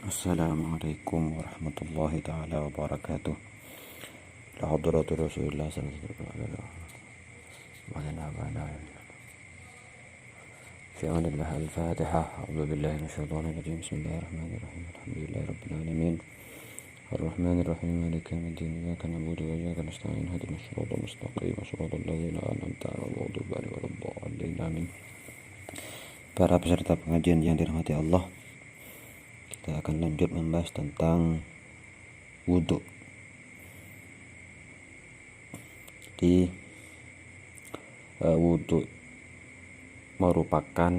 Assalamualaikum warahmatullahi taala wabarakatuh. La hadratu Rasulillah sallallahu alaihi wasallam. Fi amanillah al-Fatiha. A'udzu billahi minasyaitonir rajim. Bismillahirrahmanirrahim. Alhamdulillahi rabbil alamin. Ar-Rahmanir Rahim. Maliki yaumiddin. Iyyaka na'budu wa iyyaka nasta'in. Ihdinas siratal mustaqim. Shiratal ladzina an'amta 'alaihim ghairil maghdubi 'alaihim waladdallin. Amin. Para peserta pengajian yang dirahmati Allah, kita akan lanjut membahas tentang wudhu. Jadi wudhu merupakan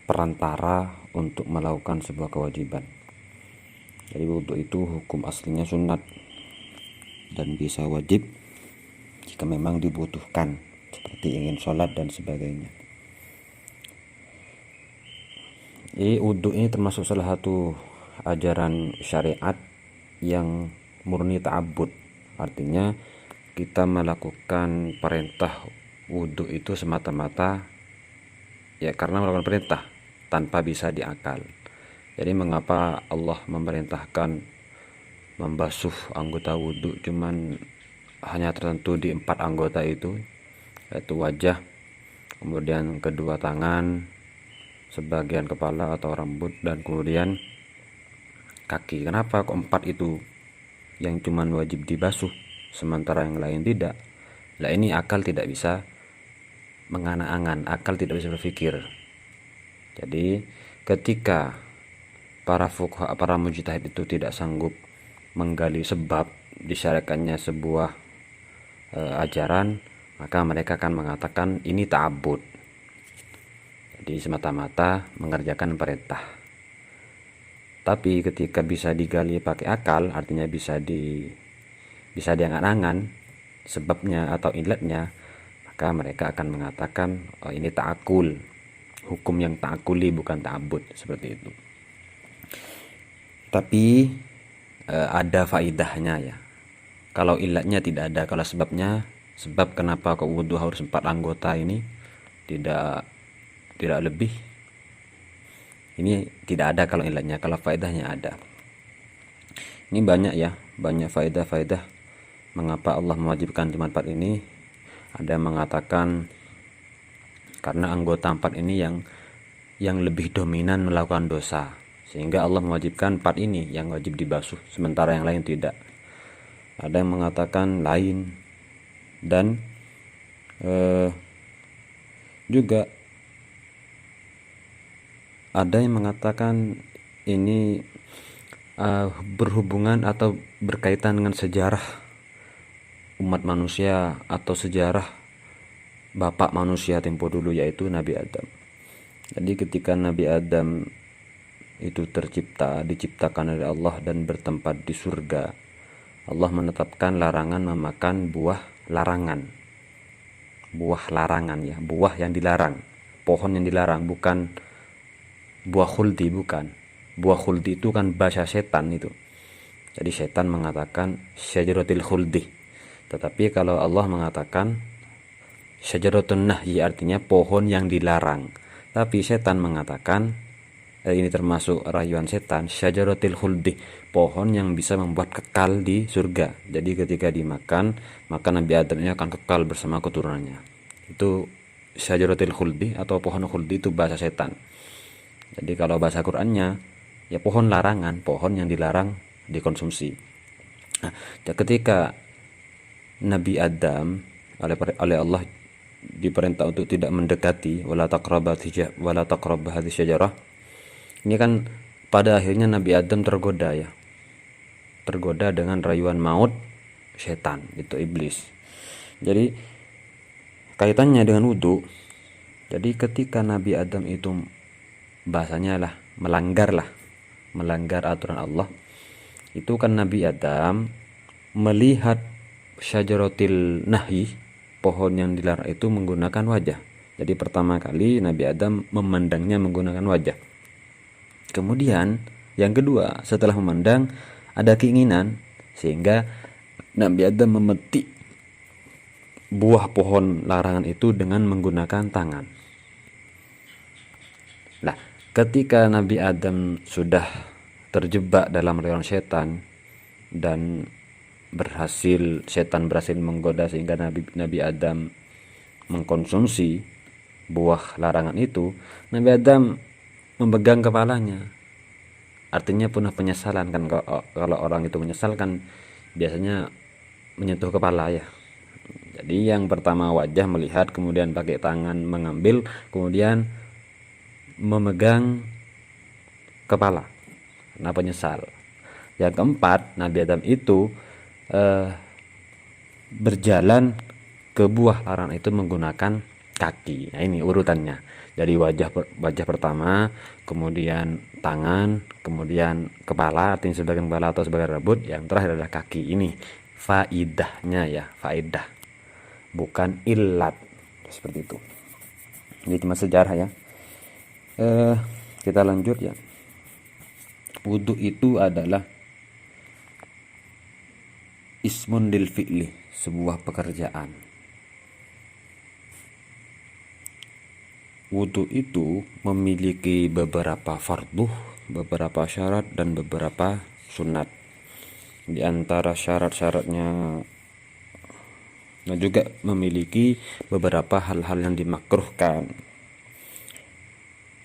perantara untuk melakukan sebuah kewajiban. Jadi wudhu itu hukum aslinya sunat dan bisa wajib jika memang dibutuhkan, seperti ingin sholat dan sebagainya. Wudhu ini termasuk salah satu ajaran syariat yang murni ta'abbud. Artinya kita melakukan perintah wudhu itu semata-mata ya karena melakukan perintah tanpa bisa diakal. Jadi mengapa Allah memerintahkan membasuh anggota wudhu cuman hanya tertentu di 4 anggota itu, yaitu wajah, kemudian kedua tangan, sebagian kepala atau rambut, dan kemudian kaki. Kenapa kok 4 itu yang cuman wajib dibasuh sementara yang lain tidak? Lah ini akal tidak bisa mengana-angan, akal tidak bisa berpikir. Jadi ketika para fuqaha, para mujtahid itu tidak sanggup menggali sebab disyariatkannya sebuah ajaran, maka mereka akan mengatakan ini ta'abbud. Jadi semata-mata mengerjakan perintah. Tapi ketika bisa digali pakai akal, artinya bisa diangan-angan sebabnya atau ilatnya, maka mereka akan mengatakan ini ta'akul, hukum yang ta'akuli bukan ta'abbud, seperti itu. Tapi ada faidahnya ya. Kalau ilatnya tidak ada, kalau sebab kenapa kok wudhu harus 4 anggota ini tidak lebih, ini tidak ada kalau ilatnya. Kalau faedahnya ada. Ini banyak faedah mengapa Allah mewajibkan cuma 4 ini. Ada yang mengatakan karena anggota 4 ini yang lebih dominan melakukan dosa, sehingga Allah mewajibkan 4 ini yang wajib dibasuh sementara yang lain tidak. Ada yang mengatakan lain, dan juga ada yang mengatakan ini berhubungan atau berkaitan dengan sejarah umat manusia atau sejarah bapak manusia tempo dulu, yaitu Nabi Adam. Jadi ketika Nabi Adam itu diciptakan oleh Allah dan bertempat di surga, Allah menetapkan larangan memakan buah larangan ya, buah yang dilarang, pohon yang dilarang, bukan buah khuldi, bukan. Buah khuldi itu kan bahasa setan itu. Jadi setan mengatakan syajaratul khuldi. Tetapi kalau Allah mengatakan syajaratun nahyi, artinya pohon yang dilarang. Tapi setan mengatakan ini termasuk rayuan setan, syajaratul khuldi, pohon yang bisa membuat kekal di surga. Jadi ketika dimakan, maka Nabi Adam ini akan kekal bersama keturunannya. Itu syajaratul khuldi atau pohon khuldi, itu bahasa setan. Jadi kalau bahasa Qur'annya ya pohon larangan, pohon yang dilarang dikonsumsi. Nah, ketika Nabi Adam oleh Allah diperintah untuk tidak mendekati wala taqrabah hadhihi syajarah, ini kan pada akhirnya Nabi Adam tergoda dengan rayuan maut setan, itu iblis. Jadi kaitannya dengan wudhu. Jadi ketika Nabi Adam itu bahasanya melanggar aturan Allah, itu kan Nabi Adam melihat syajaratil nahyi, pohon yang dilarang itu, menggunakan wajah. Jadi pertama kali Nabi Adam memandangnya menggunakan wajah. Kemudian yang kedua, setelah memandang ada keinginan, sehingga Nabi Adam memetik buah pohon larangan itu dengan menggunakan tangan. Nah, ketika Nabi Adam sudah terjebak dalam rayuan setan dan setan berhasil menggoda sehingga Nabi Adam mengkonsumsi buah larangan itu, Nabi Adam memegang kepalanya. Artinya penuh penyesalan kan, kalau orang itu menyesal kan biasanya menyentuh kepala ya. Jadi yang pertama wajah melihat, kemudian pakai tangan mengambil, kemudian memegang kepala karena penyesal. Yang keempat, Nabi Adam itu berjalan ke buah larangan itu menggunakan kaki. Nah, ini urutannya. Dari wajah pertama, kemudian tangan, kemudian kepala, artinya sebagian kepala atau sebagian rambut, yang terakhir adalah kaki. Ini faidahnya ya, faidah, bukan illat, seperti itu. Ini cuma sejarah ya. Kita lanjut ya. Wudhu itu adalah ismun lil fi'li, sebuah pekerjaan. Wudhu itu memiliki beberapa fardu, beberapa syarat, dan beberapa sunat. Di antara syarat-syaratnya, dan juga memiliki beberapa hal-hal yang dimakruhkan.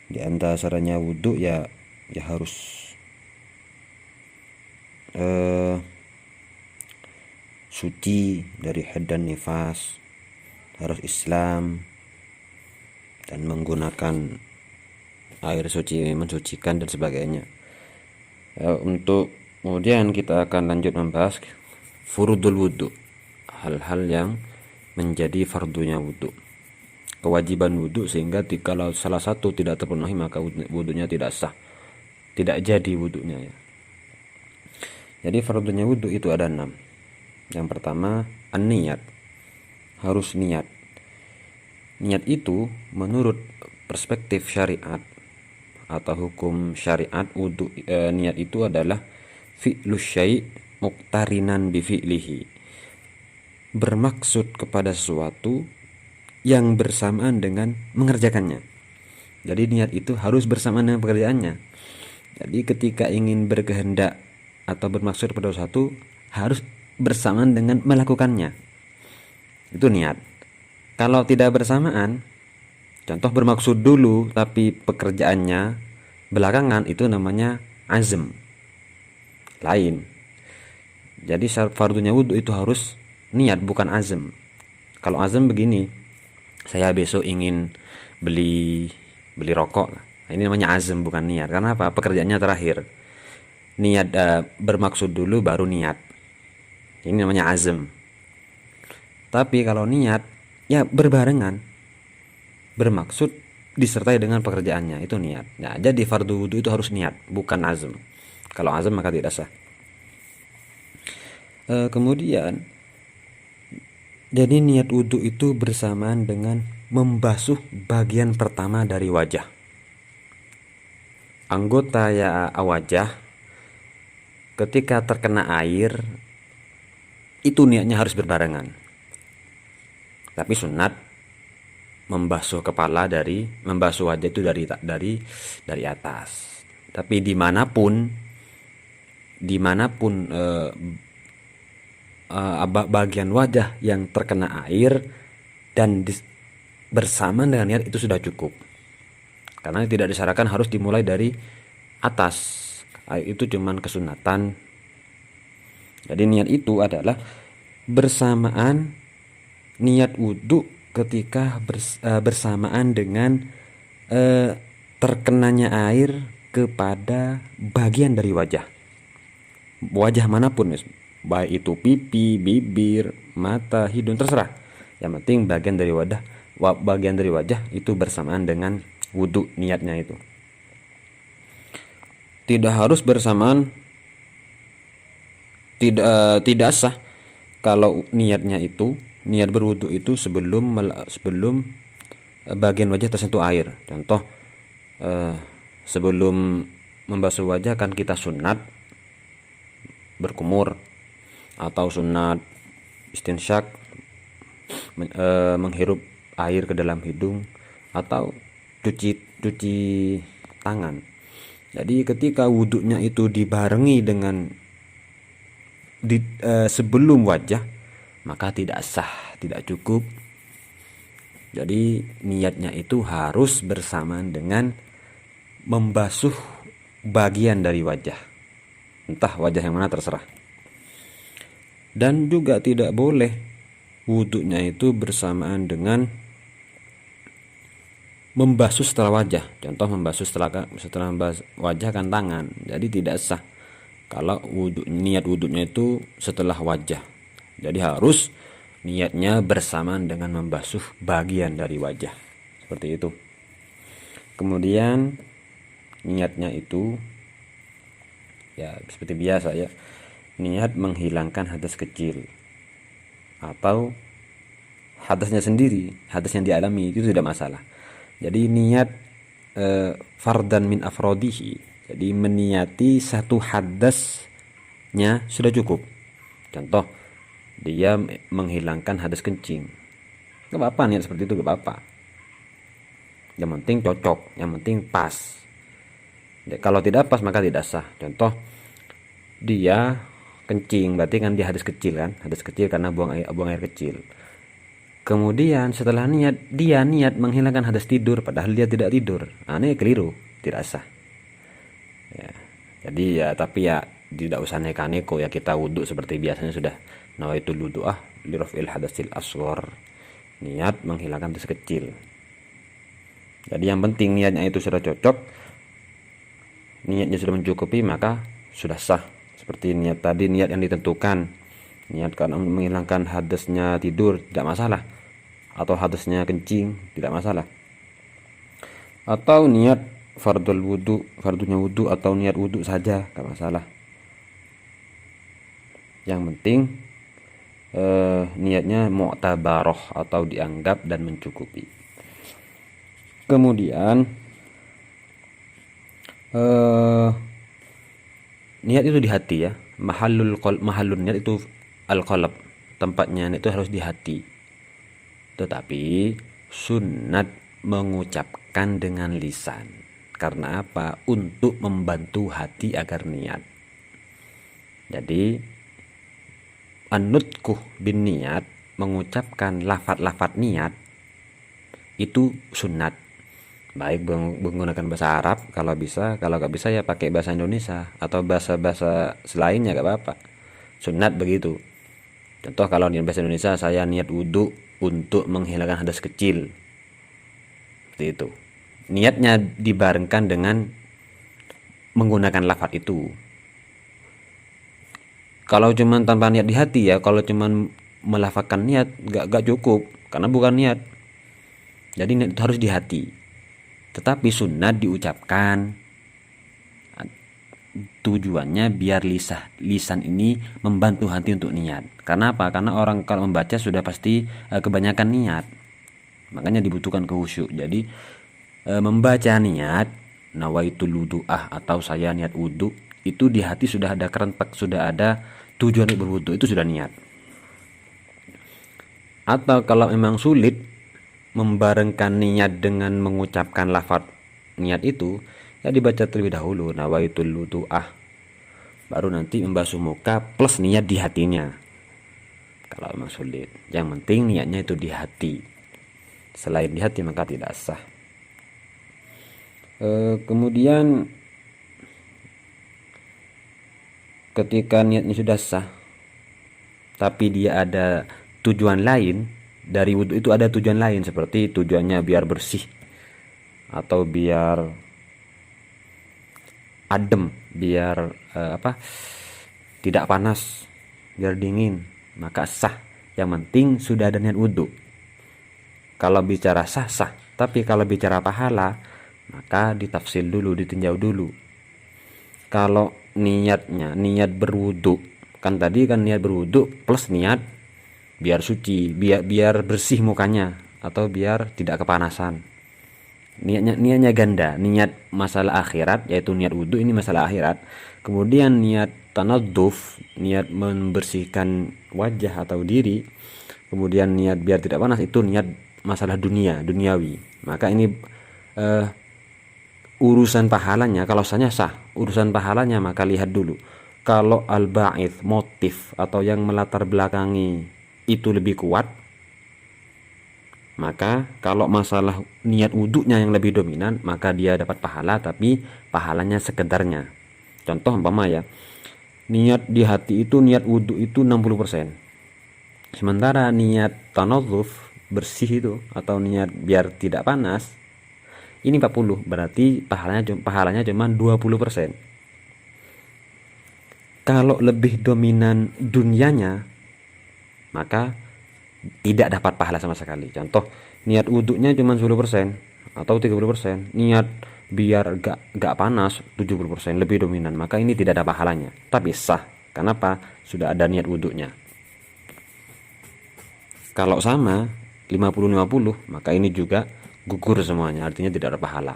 Di antara syaratnya wudhu ya harus suci dari haid dan nifas, harus Islam, dan menggunakan air suci mensucikan dan sebagainya. Untuk kemudian kita akan lanjut membahas furudul wudhu, hal-hal yang menjadi fardunya wudhu, kewajiban wudhu, sehingga kalau salah satu tidak terpenuhi maka wudhunya tidak sah, tidak jadi wudhunya ya. Jadi fardunya wudhu itu ada 6. Yang pertama, an-niyat, harus niat. Niat itu menurut perspektif syariat atau hukum syariat wudhu, niat itu adalah fi'lus syai' muqtarinan bi fi'lihi, bermaksud kepada sesuatu yang bersamaan dengan mengerjakannya. Jadi niat itu harus bersamaan dengan pekerjaannya. Jadi ketika ingin berkehendak atau bermaksud pada sesuatu harus bersamaan dengan melakukannya. Itu niat. Kalau tidak bersamaan, contoh bermaksud dulu tapi pekerjaannya belakangan, itu namanya azm. Lain. Jadi fardunya wudhu itu harus niat, bukan azm. Kalau azm begini, saya besok ingin beli rokok. Nah, ini namanya azm, bukan niat. Karena apa? Pekerjaannya terakhir. Niat bermaksud dulu baru niat. Ini namanya azm. Tapi kalau niat ya berbarengan, bermaksud disertai dengan pekerjaannya, itu niat. Nah, jadi fardu wudhu itu harus niat, bukan azm. Kalau azm maka tidak sah. Kemudian jadi niat wudhu itu bersamaan dengan membasuh bagian pertama dari wajah. Anggota ya wajah ketika terkena air itu niatnya harus berbarengan. Tapi sunat membasuh wajah itu dari atas. Tapi dimanapun bagian wajah yang terkena air dan bersamaan dengan niat itu sudah cukup. Karena tidak disyaratkan harus dimulai dari atas. Itu cuman kesunatan. Jadi niat itu adalah bersamaan niat wudhu ketika bersamaan dengan terkenanya air kepada bagian dari wajah manapun, baik itu pipi, bibir, mata, hidung, terserah. Yang penting bagian dari wajah itu bersamaan dengan wudhu niatnya itu. Tidak harus bersamaan, tidak sah kalau niat berwudhu itu sebelum bagian wajah tersentuh air. Contoh, sebelum membasuh wajah kan kita sunat berkumur atau sunat istinsyak, menghirup air ke dalam hidung, atau cuci tangan. Jadi ketika wudhunya itu dibarengi dengan sebelum wajah, maka tidak sah, tidak cukup. Jadi niatnya itu harus bersamaan dengan membasuh bagian dari wajah, entah wajah yang mana terserah. Dan juga tidak boleh wudhunya itu bersamaan dengan membasuh setelah wajah. Contoh membasuh setelah wajah kan tangan. Jadi tidak sah kalau niat wudhunya itu setelah wajah. Jadi harus niatnya bersamaan dengan membasuh bagian dari wajah. Seperti itu. Kemudian niatnya itu ya seperti biasa ya. Niat menghilangkan hadas kecil atau hadasnya sendiri, hadas yang dialami itu tidak masalah. Jadi niat fardan min afrodihi, jadi meniati satu hadasnya sudah cukup. Contoh, dia menghilangkan hadas kencing, gak apa-apa niat seperti itu, gak apa-apa. Yang penting cocok, yang penting pas. Kalau tidak pas maka tidak sah. Contoh, dia kencing, berarti kan dia hadas kecil kan, hadas kecil karena buang air kecil. Kemudian setelah dia niat menghilangkan hadas tidur, padahal dia tidak tidur. Ini keliru, tidak sah. Ya, jadi ya tapi ya tidak usah neko-neko ya, kita wudhu seperti biasanya sudah. Nawaitul wudu'ah liraf'il hadasil asghar, niat menghilangkan hadas kecil. Jadi yang penting niatnya itu sudah cocok, niatnya sudah mencukupi, maka sudah sah. Seperti niat tadi, niat yang ditentukan, niat karena menghilangkan hadasnya tidur tidak masalah, atau hadasnya kencing tidak masalah, atau niat fardunya wudhu atau niat wudhu saja tidak masalah. Yang penting niatnya mu'tabaroh atau dianggap dan mencukupi. Kemudian niat itu di hati ya. Mahallun niat itu al-qalb, tempatnya itu harus di hati. Tetapi sunat mengucapkan dengan lisan. Karena apa? Untuk membantu hati agar niat. Jadi an-nutqu bin niat, mengucapkan lafaz-lafaz niat itu sunat. Baik menggunakan bahasa Arab kalau bisa, kalau nggak bisa ya pakai bahasa Indonesia atau bahasa selainnya gak apa-apa. Sunat begitu. Contoh kalau di bahasa Indonesia, saya niat wudhu untuk menghilangkan hadas kecil, seperti itu. Niatnya dibarengkan dengan menggunakan lafaz itu. Kalau cuman tanpa niat di hati ya, kalau cuman melafazkan niat gak cukup, karena bukan niat. Jadi niat itu harus di hati. Tetapi sunat diucapkan, tujuannya biar lisan ini membantu hati untuk niat. Karena apa? Karena orang kalau membaca sudah pasti kebanyakan niat, makanya dibutuhkan khusyuk. Jadi membaca niat nawaitul wudu'ah atau saya niat wudhu, itu di hati sudah ada kerentek, sudah ada tujuan untuk berwudhu, itu sudah niat. Atau kalau memang sulit membarengkan niat dengan mengucapkan lafaz niat itu, ya dibaca terlebih dahulu nawaitul wudu'ah, baru nanti membasuh muka plus niat di hatinya. Kalau memang sulit, yang penting niatnya itu di hati. Selain di hati maka tidak sah. Kemudian ketika niatnya sudah sah tapi dia ada tujuan lain, dari wudhu itu ada tujuan lain, seperti tujuannya biar bersih atau biar adem, biar tidak panas, biar dingin, maka sah. Yang penting sudah ada niat wudhu. Kalau bicara sah, tapi kalau bicara pahala maka ditafsil dulu, ditinjau dulu. Kalau niat berwudhu, kan tadi kan niat berwudhu plus niat biar suci, biar bersih mukanya atau biar tidak kepanasan. Niatnya ganda, niat masalah akhirat, yaitu niat wudhu ini masalah akhirat. Kemudian niat tanadzuf, niat membersihkan wajah atau diri. Kemudian niat biar tidak panas, itu niat masalah duniawi. Maka ini urusan pahalanya, kalau sah, urusan pahalanya maka lihat dulu. Kalau al-ba'ith, motif atau yang melatar belakangi itu lebih kuat, maka kalau masalah niat wudhunya yang lebih dominan, maka dia dapat pahala, tapi pahalanya sekedarnya. Contoh umpama ya, niat di hati itu, niat wudhu itu 60%. Sementara niat tanadzuf, bersih itu, atau niat biar tidak panas, ini 40, berarti pahalanya cuma 20%. Kalau lebih dominan dunianya, maka tidak dapat pahala sama sekali. Contoh, niat wudhunya cuma 10% atau 30%, niat biar gak panas 70%, lebih dominan, maka ini tidak ada pahalanya, tapi sah. Kenapa? Sudah ada niat wudhunya. Kalau sama 50-50, maka ini juga gugur semuanya, artinya tidak ada pahala.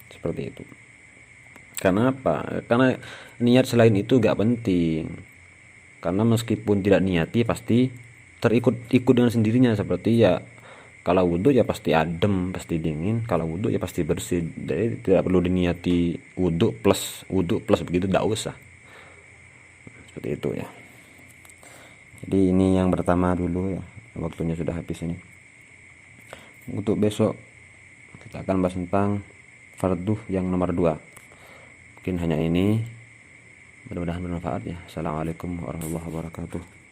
Seperti itu. Kenapa? Karena niat selain itu gak penting. Karena meskipun tidak niati pasti terikut dengan sendirinya. Seperti ya, kalau wudhu ya pasti adem, pasti dingin. Kalau wudhu ya pasti bersih. Jadi tidak perlu diniati wudhu plus begitu, tidak usah. Seperti itu ya. Jadi ini yang pertama dulu ya. Waktunya sudah habis ini. Untuk besok kita akan bahas tentang fardu yang nomor 2. Mungkin hanya ini, mudah-mudahan bermanfaat ya. Assalamualaikum warahmatullahi wabarakatuh.